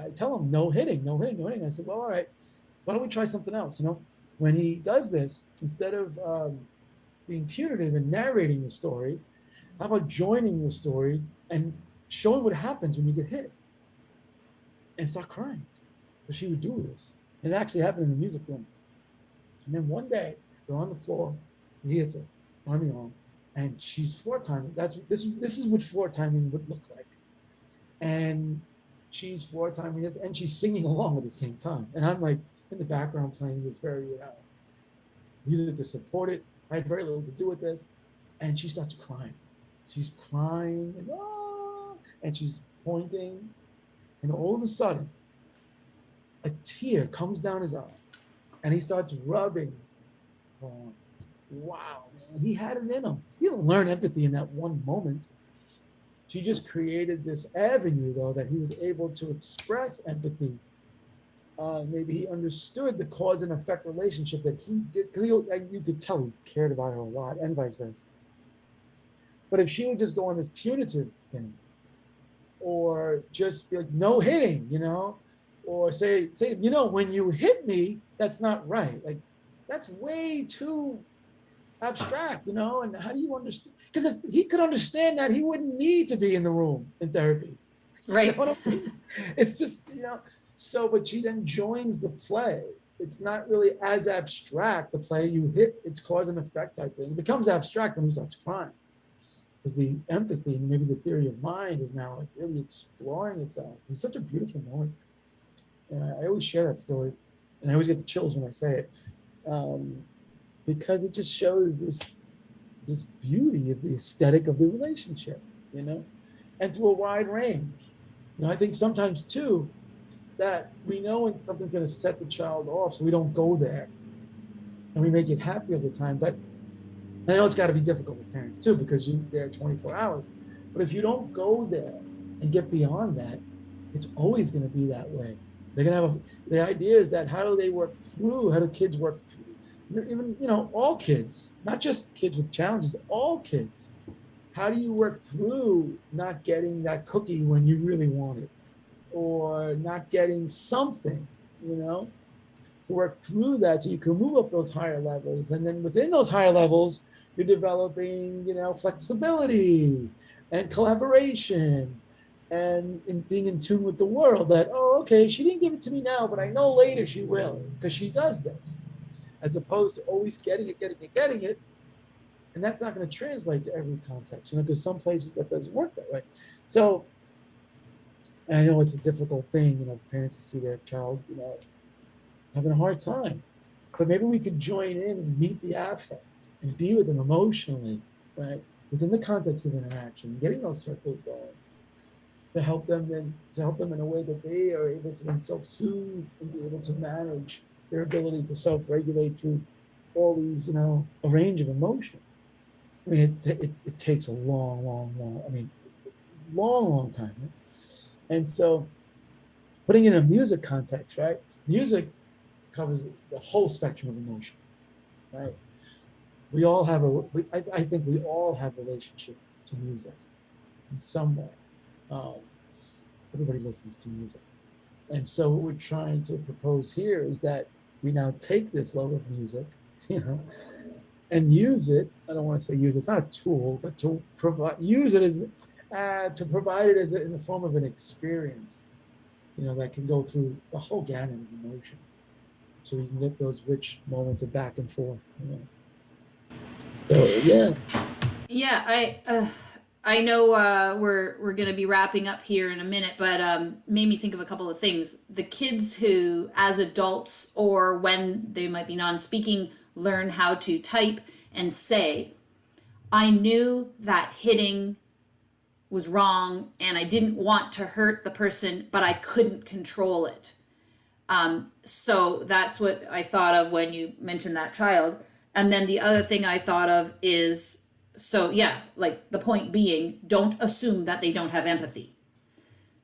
I tell him, no hitting, no hitting, no hitting. I said, well, all right, why don't we try something else? When he does this, instead of being punitive and narrating the story, how about joining the story and showing what happens when you get hit and start crying? So she would do this. And it actually happened in the music room. And then one day, they're on the floor, he hits her on the arm, and she's floor timing. This is what floor timing would look like. And she's floor timing this, and she's singing along at the same time. And I'm like in the background playing this very music to support it. I had very little to do with this, and she starts crying. She's crying and she's pointing, and all of a sudden, a tear comes down his eye, and he starts rubbing. Wow, man, he had it in him. He didn't learn empathy in that one moment. She just created this avenue, though, that he was able to express empathy. Maybe he understood the cause and effect relationship that he did, because you could tell he cared about her a lot, and vice versa. But if she would just go on this punitive thing, or just be like, no hitting, or say, when you hit me, that's not right. Like, that's way too abstract, and how do you understand? Because if he could understand that, he wouldn't need to be in the room in therapy. Right. It's just, so, but she then joins the play. It's not really as abstract, the play you hit, it's cause and effect type thing. It becomes abstract when he starts crying. Because the empathy and maybe the theory of mind is now like really exploring itself. It's such a beautiful moment. And I always share that story, and I always get the chills when I say it, because it just shows this beauty of the aesthetic of the relationship, and through a wide range. I think sometimes too that we know when something's going to set the child off, so we don't go there, and we make it happy all the time. But I know it's got to be difficult with parents too, because you're there 24 hours. But if you don't go there and get beyond that, it's always going to be that way. They're going to have the idea is that how do kids work through, even, all kids, not just kids with challenges, all kids. How do you work through not getting that cookie when you really want it, or not getting something, to work through that so you can move up those higher levels. And then within those higher levels, you're developing, flexibility and collaboration and in being in tune with the world that, okay, she didn't give it to me now, but I know later she will, because she does this, as opposed to always getting it. And that's not going to translate to every context, because some places that doesn't work that way. So, and I know it's a difficult thing, for parents to see their child, having a hard time. But maybe we could join in and meet the affect and be with them emotionally, right? Within the context of interaction, and getting those circles going to help them in a way that they are able to then self-soothe and be able to manage their ability to self-regulate through all these, a range of emotion. I mean, it takes a long time. Right? And so putting it in a music context, right? Music covers the whole spectrum of emotion, right? We all have I think we all have a relationship to music in some way. Everybody listens to music. And so what we're trying to propose here is that we now take this love of music, and use it. I don't want to say use it, it's not a tool, but to use it as to provide it as in the form of an experience, that can go through the whole gamut of emotion. So we can get those rich moments of back and forth. So yeah. Yeah, I know we're going to be wrapping up here in a minute, but made me think of a couple of things. The kids who, as adults or when they might be non-speaking, learn how to type and say, I knew that hitting was wrong and I didn't want to hurt the person, but I couldn't control it. So that's what I thought of when you mentioned that child. And then the other thing I thought of is, so yeah, like the point being, don't assume that they don't have empathy,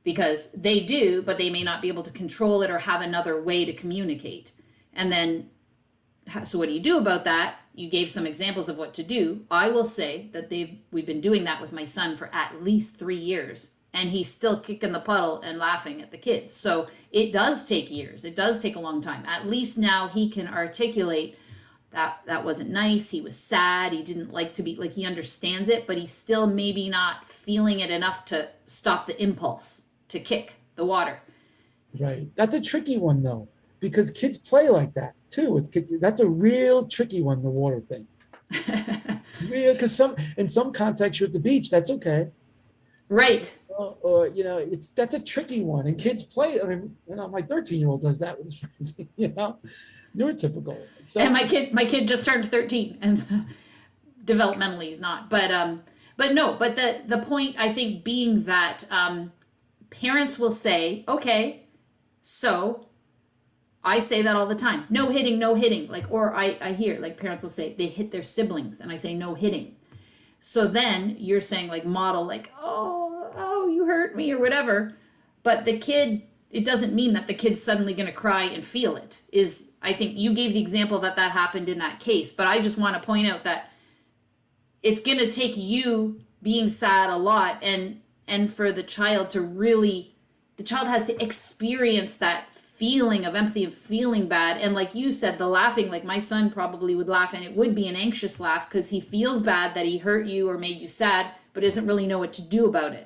because they do, but they may not be able to control it or have another way to communicate. And then, so what do you do about that? You gave some examples of what to do. I will say that we've been doing that with my son for at least 3 years, and he's still kicking the puddle and laughing at the kids. So it does take years. It does take a long time. At least now he can articulate that wasn't nice. He was sad. He didn't like to be, like, he understands it, but he's still maybe not feeling it enough to stop the impulse to kick the water. Right. That's a tricky one though, because kids play like that too. That's a real tricky one, the water thing. Real, because in some contexts you're at the beach, that's okay. Right. Or that's a tricky one, and kids play. I mean, my 13-year-old does that with his friends. Neurotypical. So, and my kid just turned 13, and developmentally he's not. But the point, I think, being that parents will say, okay, so I say that all the time, no hitting, like, or I hear, like, parents will say they hit their siblings, and I say no hitting. So then you're saying, like, model, like, oh, you hurt me or whatever. But the kid, it doesn't mean that the kid's suddenly going to cry and feel it. I think you gave the example that happened in that case. But I just want to point out that it's going to take you being sad a lot, and for the child to really, the child has to experience that feeling of empathy, of feeling bad. And like you said, the laughing, like my son probably would laugh, and it would be an anxious laugh because he feels bad that he hurt you or made you sad, but doesn't really know what to do about it.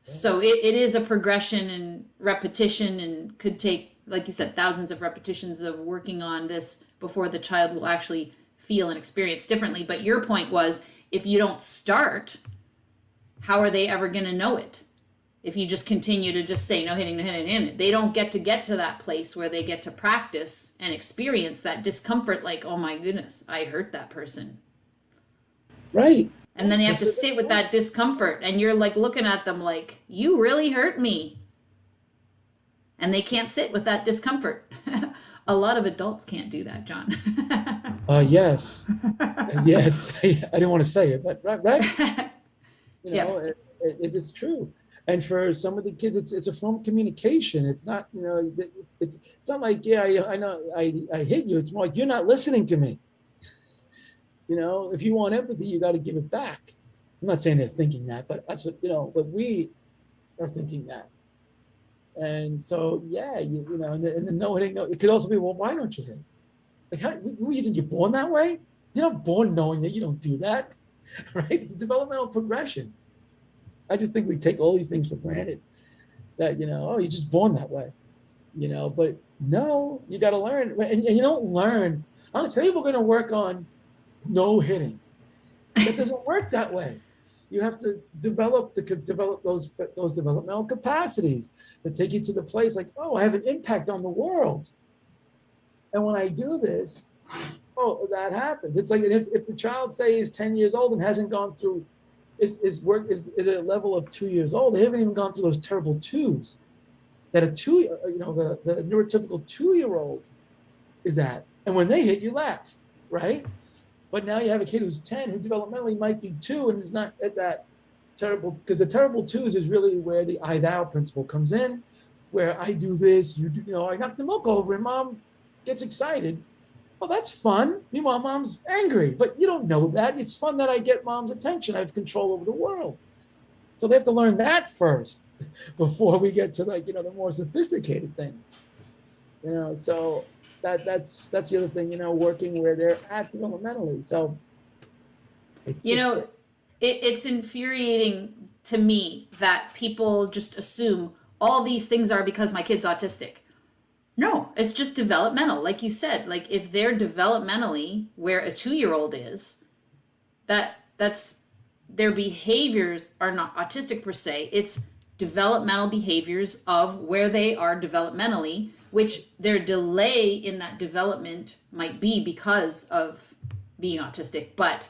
So it is a progression and repetition, and could take, like you said, thousands of repetitions of working on this before the child will actually feel and experience differently. But your point was, if you don't start, how are they ever going to know it? If you just continue to just say no hitting, they don't get to that place where they get to practice and experience that discomfort, like, oh my goodness, I hurt that person. Right. And then they have to sit with that discomfort, and you're like looking at them like, you really hurt me. And they can't sit with that discomfort. A lot of adults can't do that, John. Yes. Yes. I didn't want to say it, but right. It is true. And for some of the kids, it's a form of communication. It's not, it's not like, yeah, I know I hit you. It's more like, you're not listening to me. If you want empathy, you got to give it back. I'm not saying they're thinking that, but that's what, but we are thinking that. And so, yeah, and the no hitting, it could also be, well, why don't you hit? Like, you think you're born that way? You're not born knowing that you don't do that, right? It's a developmental progression. I just think we take all these things for granted, that, you're just born that way, but no, you got to learn. And you don't learn. Today we're going to work on no hitting. It doesn't work that way. You have to develop those developmental capacities that take you to the place like, oh, I have an impact on the world. And when I do this, oh, that happens. It's like, if the child, say, is 10 years old and hasn't gone through, is at a level of 2 years old, they haven't even gone through those terrible twos that a neurotypical 2-year-old is at. And when they hit, you laugh, right? But now you have a kid who's 10 who developmentally might be 2 and is not at that terrible, because the terrible 2s is really where the I thou principle comes in, where I do this, you do, I knock the milk over and mom gets excited. Well, that's fun. Meanwhile, mom's angry, but you don't know that. It's fun that I get mom's attention. I have control over the world. So they have to learn that first before we get to, like, the more sophisticated things. So that's the other thing, working where they're at developmentally. So it's just, it's infuriating to me that people just assume all these things are because my kid's autistic. No, it's just developmental. Like you said, like, if they're developmentally where a 2-year-old is, that's their behaviors are not autistic per se. It's developmental behaviors of where they are developmentally, which their delay in that development might be because of being autistic, but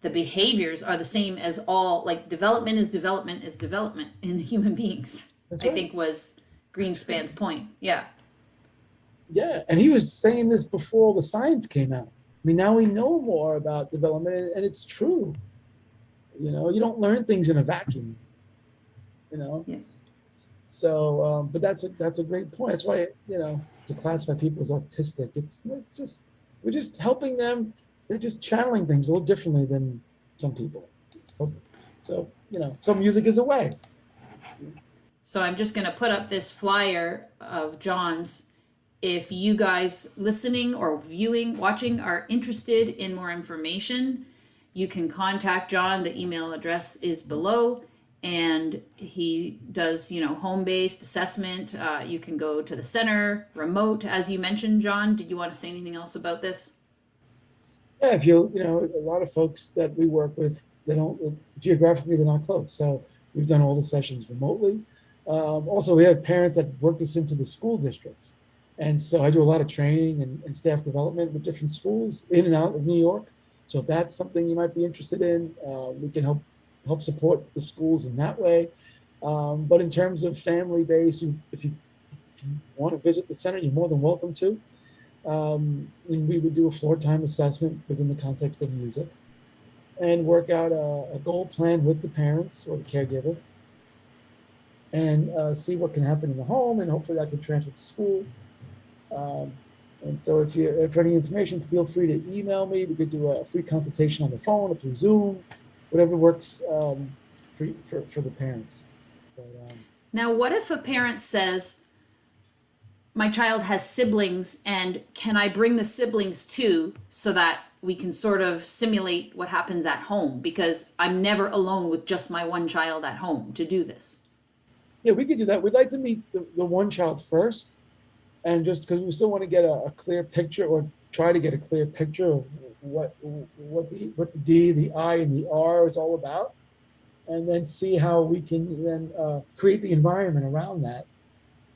the behaviors are the same as all, like, development is development in human beings. I think was Greenspan's point. Yeah. Yeah, and he was saying this before the science came out. I mean, now we know more about development, and it's true. You don't learn things in a vacuum. You know, Yeah. so but that's a great point. That's why to classify people as autistic, it's just we're just helping them. They're just channeling things a little differently than some people. So some music is a way. So I'm just going to put up this flyer of John's. If you guys listening or viewing, watching are interested in more information, you can contact John. The email address is below, and he does, home-based assessment. You can go to the center, remote, as you mentioned, John. Did you want to say anything else about this? Yeah, if a lot of folks that we work with, they don't geographically, they're not close. So we've done all the sessions remotely. Also, we have parents that work this into the school districts. And so I do a lot of training and staff development with different schools in and out of New York. So if that's something you might be interested in, we can help support the schools in that way. But in terms of family base, if you want to visit the center, you're more than welcome to. We would do a floor time assessment within the context of music and work out a goal plan with the parents or the caregiver and see what can happen in the home, and hopefully that can transfer to school. And so if any information, feel free to email me. We could do a free consultation on the phone or through Zoom, whatever works for the parents. But, Now, what if a parent says, my child has siblings, and can I bring the siblings too, so that we can sort of simulate what happens at home? Because I'm never alone with just my one child at home to do this. Yeah, we could do that. We'd like to meet the one child first, and just because we still want to get a clear picture, or try to get a clear picture of what the D, the I, and the R is all about, and then see how we can then create the environment around that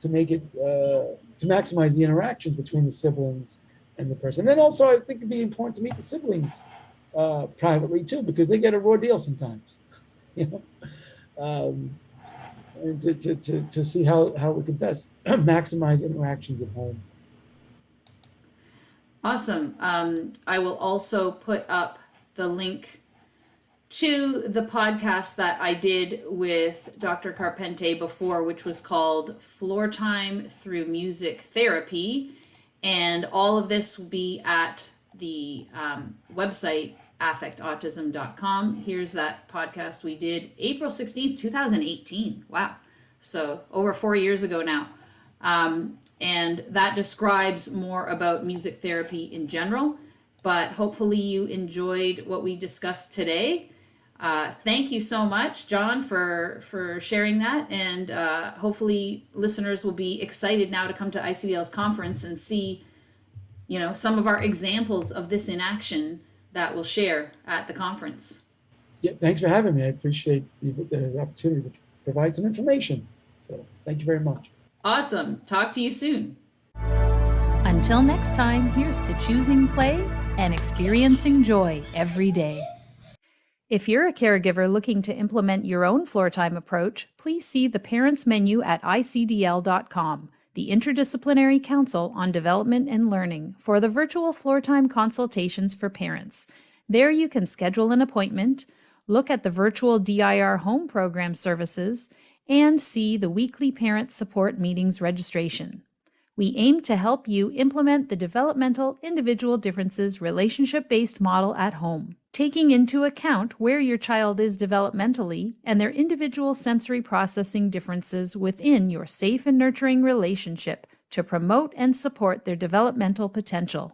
to make it to maximize the interactions between the siblings and the person. And then also, I think it'd be important to meet the siblings privately too, because they get a raw deal sometimes, and to see how we could best maximize interactions at home. Awesome. I will also put up the link to the podcast that I did with Dr. Carpente before, which was called Floortime Through Music Therapy. And all of this will be at the website, affectautism.com. Here's that podcast we did April 16th, 2018. Wow. So over 4 years ago now. And that describes more about music therapy in general. But hopefully you enjoyed what we discussed today. Thank you so much, John, for sharing that. And hopefully listeners will be excited now to come to ICDL's conference and see, some of our examples of this in action that we'll share at the conference. Yeah, thanks for having me. I appreciate the opportunity to provide some information. So thank you very much. Awesome. Talk to you soon. Until next time, here's to choosing play and experiencing joy every day. If you're a caregiver looking to implement your own Floortime approach, please see the Parents menu at icdl.com, the Interdisciplinary Council on Development and Learning, for the virtual Floortime consultations for parents. There you can schedule an appointment, look at the virtual DIR home program services, and see the weekly parent support meetings registration. We aim to help you implement the developmental individual differences relationship-based model at home, taking into account where your child is developmentally and their individual sensory processing differences within your safe and nurturing relationship to promote and support their developmental potential.